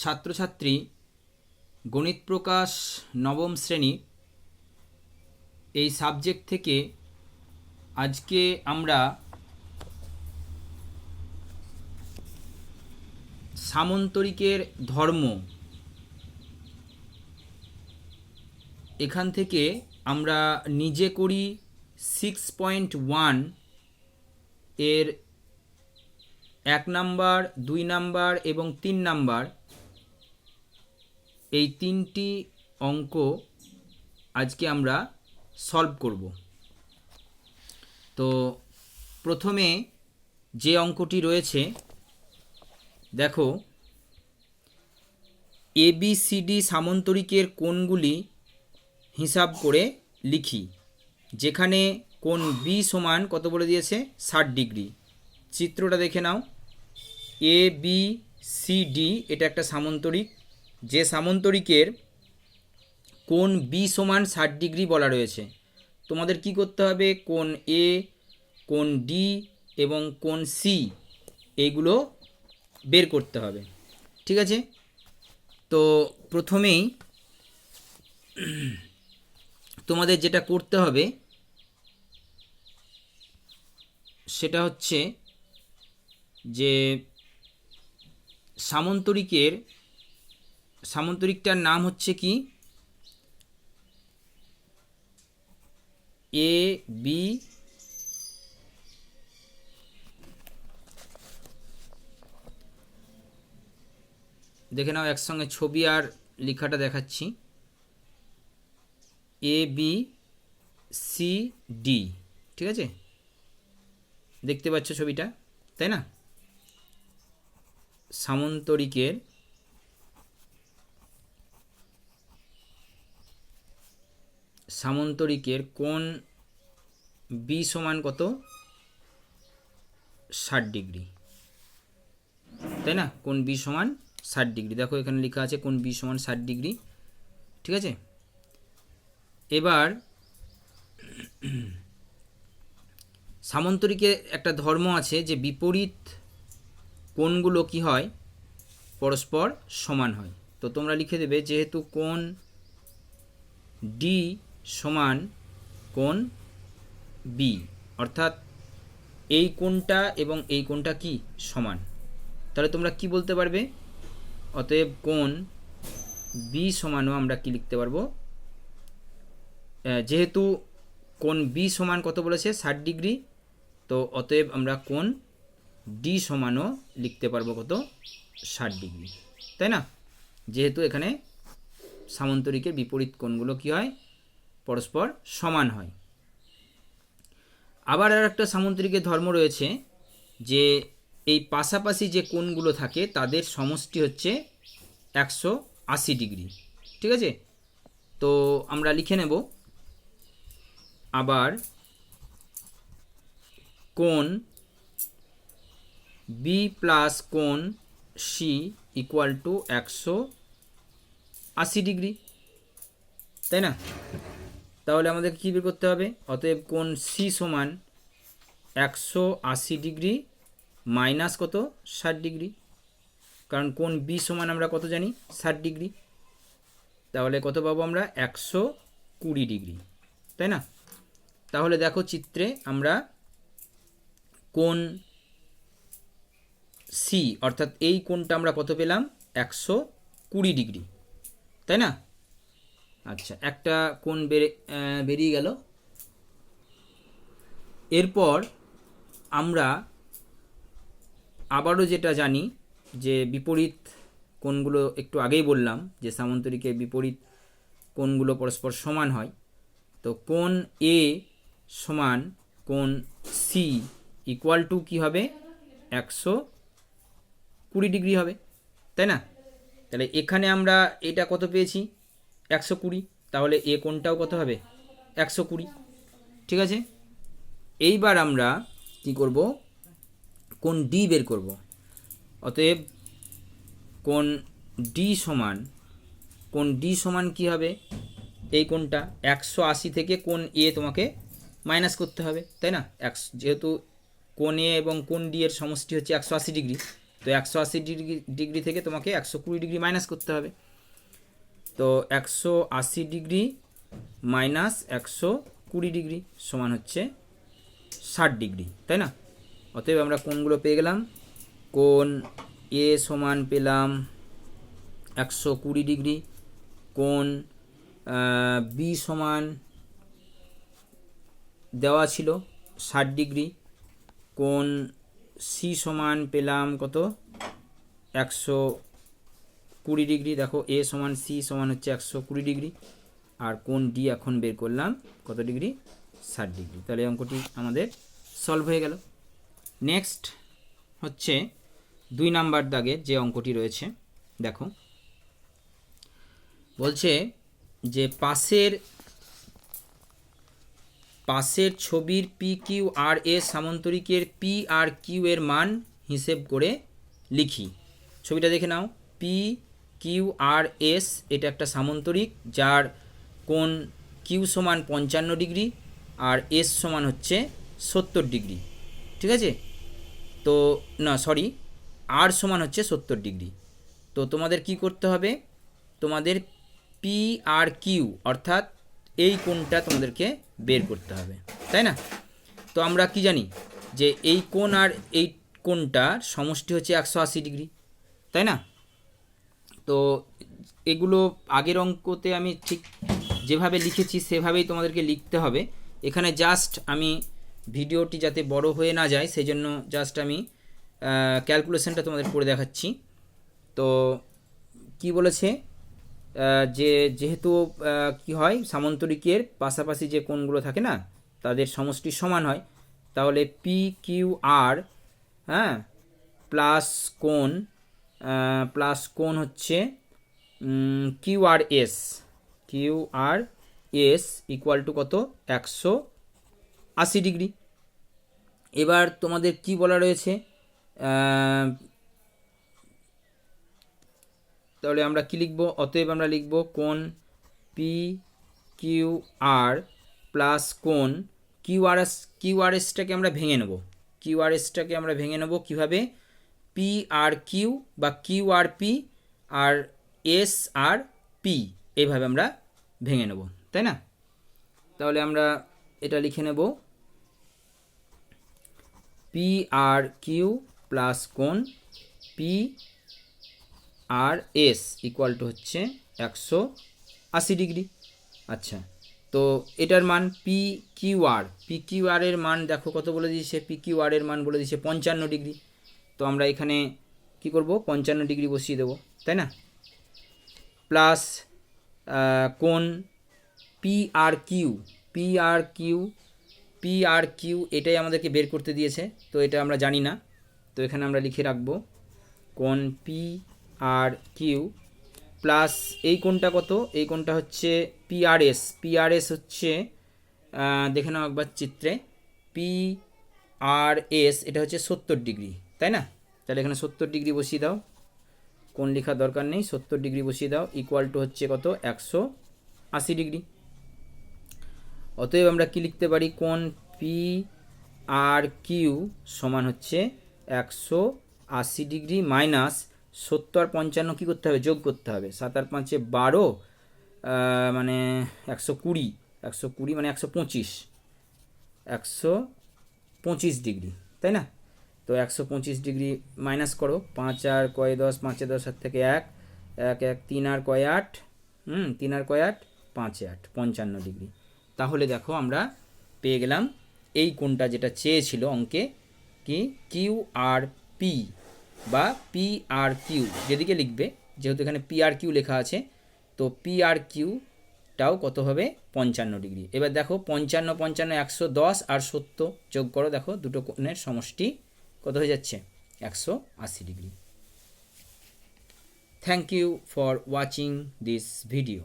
ছাত্রছাত্রী গণিত প্রকাশ নবম শ্রেণী এই সাবজেক্ট থেকে আজকে আমরা সামন্তরিকের ধর্ম এখান থেকে আমরা নিজে করি 6.1 এর 1 নাম্বার 2 নাম্বার এবং 3 নাম্বার এই তিনটি অঙ্ক আজকে আমরা সলভ করব। তো প্রথমে যে অঙ্কটি রয়েছে দেখো, ABCD সামন্তরিকের কোণগুলি হিসাব করে লিখি, যেখানে কোণ B সমান কত বলে দিয়েছে 60 ডিগ্রি। চিত্রটা দেখে নাও, ABCD এটা একটা সামন্তরিক, যে সামন্তরিকের কোণ B সমান 60 ডিগ্রি বলা রয়েছে। তোমাদের কি করতে হবে, কোণ A, কোণ D এবং কোণ C এইগুলো বের করতে হবে, ঠিক আছে? তো প্রথমেই তোমাদের যেটা করতে হবে সেটা হচ্ছে যে সামন্তরিকটার নাম হচ্ছে কি AB দেখে নাও, একসঙ্গে ছবি আর লেখাটা দেখাচ্ছি, ABCD, ঠিক আছে? দেখতে পাচ্ছ ছবিটা, তাই না? সামন্তরিকের কোণ B সমান কত 60 ডিগ্রি, তাই না? কোণ B সমান 60 ডিগ্রি, দেখো এখানে লেখা আছে কোণ B সমান 60 ডিগ্রি, ঠিক আছে? এবার সামন্তরিকে একটা ধর্ম আছে যে বিপরীত কোণগুলো কি হয়, পরস্পর সমান হয়। তো তোমরা লিখে দেবে, যেহেতু কোণ D সমান কোণ B, অর্থাৎ এই কোণটা এবং এই কোণটা কি সমান, তাহলে তোমরা কি বলতে পারবে, অতএব কোণ B সমানও আমরা কি লিখতে পারবো, যেহেতু কোণ B সমান কত বলেছে 60 ডিগ্রি, তো অতএব আমরা কোণ D সমানও লিখতে পারবো কত 60 ডিগ্রি, তাই না? যেহেতু এখানে সামন্তরিকের বিপরীত কোণগুলো কি হয়, পরস্পর সমান হয়। আবার আর একটা সামন্তরিকের ধর্ম রয়েছে যে এই পাশাপাশি যে কোণগুলো থাকে তাদের সমষ্টি হচ্ছে 180 ডিগ্রি, ঠিক আছে? তো আমরা লিখে নেব, আবার কোণ B প্লাস কোণ C ইকুয়াল টু 180 ডিগ্রি, তাই না? তাহলে আমাদের কী বের করতে হবে, অতএব কোণ C সমান 180 ডিগ্রি মাইনাস কত 60 ডিগ্রি, কারণ কোণ B সমান আমরা কত জানি 60 ডিগ্রি, তাহলে কত পাবো আমরা 120 ডিগ্রি, তাই না? তাহলে দেখো চিত্রে আমরা কোণ C অর্থাৎ এই কোণটা আমরা কত পেলাম 120 ডিগ্রি, তাই না? আচ্ছা, একটা কোণ বেরিয়ে গেল। এরপর আমরা আবারও যেটা জানি যে বিপরীত কোণগুলো একটু আগেই বললাম যে সামন্তরিকের বিপরীত কোণগুলো পরস্পর সমান হয়। তো কোণ A সমান কোণ C ইকুয়াল টু কী হবে 120 ডিগ্রি হবে, তাই না? তাহলে এখানে আমরা এটা কত পেয়েছি 120, তাহলে এ কোণটাও কত হবে 120, ঠিক আছে? এইবার আমরা কি করব, কোণ D বের করব। অতএব কোণ D সমান কি হবে, এই কোণটা 180 থেকে কোণ A তোমাকে মাইনাস করতে হবে, তাই না? যেহেতু কোণ A এবং কোণ D এর সমষ্টি হচ্ছে 180 ডিগ্রি, তো 180 ডিগ্রি থেকে তোমাকে 120 ডিগ্রি মাইনাস করতে হবে। তো 180 ডিগ্রি মাইনাস 120 ডিগ্রি সমান হচ্ছে 60 ডিগ্রি, তাই না? অতএব আমরা কোণগুলো পেয়ে গেলাম। কোণ এ সমান পেলাম 120 ডিগ্রি, কোণ বি সমান দেওয়া ছিল 60 ডিগ্রি, কোণ সি সমান পেলাম কত 120 ডিগ্রি। দেখো এ সমান সি সমান হচ্ছে 120 ডিগ্রি, আর কোণ ডি এখন বের করলাম কত ডিগ্রি, 60 ডিগ্রি। তাহলে অঙ্কটি আমাদের সলভ হয়ে গেল। নেক্সট হচ্ছে 2 নাম্বার দাগের যে অঙ্কটি রয়েছে, দেখো বলছে যে পাশের ছবির P Q R S সামান্তরিকের P R Q এর মান হিসেব করে লিখি। ছবিটা দেখে নাও, পি কিউ আর এস এটা একটা সামান্তরিক যার কোণ কিউ সমান 55 ডিগ্রি আর এস সমান হচ্ছে 70 ডিগ্রি, ঠিক আছে? তো না সরি, আর সমান হচ্ছে 70 ডিগ্রি। তো তোমাদের কি করতে হবে, তোমাদের পি আর কিউ অর্থাৎ এই কোণটা তোমাদেরকে বের করতে হবে, তাই না? তো আমরা কি জানি যে এই কোণ আর এই কোণটার সমষ্টি হচ্ছে 180 ডিগ্রি, তাই না? তো এগুলো আগের অঙ্কতে আমি ঠিক যেভাবে লিখেছি সেভাবেই তোমাদেরকে লিখতে হবে। এখানে জাস্ট আমি ভিডিওটি যাতে বড় হয়ে না যায় সেই জন্য জাস্ট আমি ক্যালকুলেশনটা তোমাদের করে দেখাচ্ছি। তো কি বলেছে, যেহেতু কি হয় সামান্তরিকের পাশাপাশি যে কোণগুলো থাকে না তাদের সমষ্টি সমান হয়, তাহলে পি কিউ আর হ্যাঁ প্লাস কোণ হচ্ছে Q R S equal to কত 180 ডিগ্রি। এবার তোমাদের কি বলা রয়েছে, তাহলে আমরা কি লিখব, অতএব আমরা লিখব কোণ পি কিউ আর প্লাস কোণ কিউ আর এসটাকে আমরা ভেঙে নেব, কীভাবে, পি আর কিউ বা Q R P R S আর পি এইভাবে আমরা ভেঙে নেব, তাই না? তাহলে আমরা এটা লিখে নেব পি আর কিউ প্লাস কোণ P R S equal to হচ্ছে 180 ডিগ্রি। আচ্ছা, তো এটার মান পি কিউ আর এর মান দেখো কত বলে দিয়েছে, পি কিউ আর এর মান বলে দিয়েছে 55 ডিগ্রি। তো আমরা এখানে কি করব, 55 ডিগ্রি বসিয়ে দেবো, তাই না? প্লাস কোণ পি আর কিউ এটাই আমাদেরকে বের করতে দিয়েছে, তো এটা আমরা জানি না, তো এখানে আমরা লিখে রাখবো কোণ পি আর কিউ প্লাস এই কোণটা কত, এই কোণটা হচ্ছে পি আর এস হচ্ছে দেখে নাও একবার চিত্রে, পি আর এস এটা হচ্ছে 70 ডিগ্রি, তাই না? তাহলে এখানে 70 ডিগ্রি বসিয়ে দাও, কোণ লেখার দরকার নেই, 70 ডিগ্রি বসিয়ে দাও, ইকুয়াল টু হচ্ছে কত 180 ডিগ্রি। অতএব আমরা কি লিখতে পারি, কোণ পি আর কিউ সমান হচ্ছে 180 ডিগ্রি মাইনাস 70 আর 55 কী করতে হবে, যোগ করতে হবে, 7 আর 5 12 মানে 120 মানে 125 ডিগ্রি, তাই না? তো 125 ডিগ্রি মাইনাস করো, 5 আর কয় 10, 5 10 হাত থেকে 1 3 আর কয় 8, 3 আর কয় 8 5 8 55 ডিগ্রি। তাহলে দেখো আমরা পেয়ে গেলাম এই কোণটা যেটা চেয়েছিল অঙ্কে, কি কিউ আর পি বা পি আর কিউ যেদিকে লিখবে, যেহেতু এখানে পি আর কিউ লেখা আছে, তো পি আর কিউটাও কত হবে 55 ডিগ্রি। এবার দেখো 55 110 আর 70 যোগ করো, দেখো দুটো কোণের সমষ্টি কত হয়ে যাচ্ছে 180 degree. Thank you for watching this video.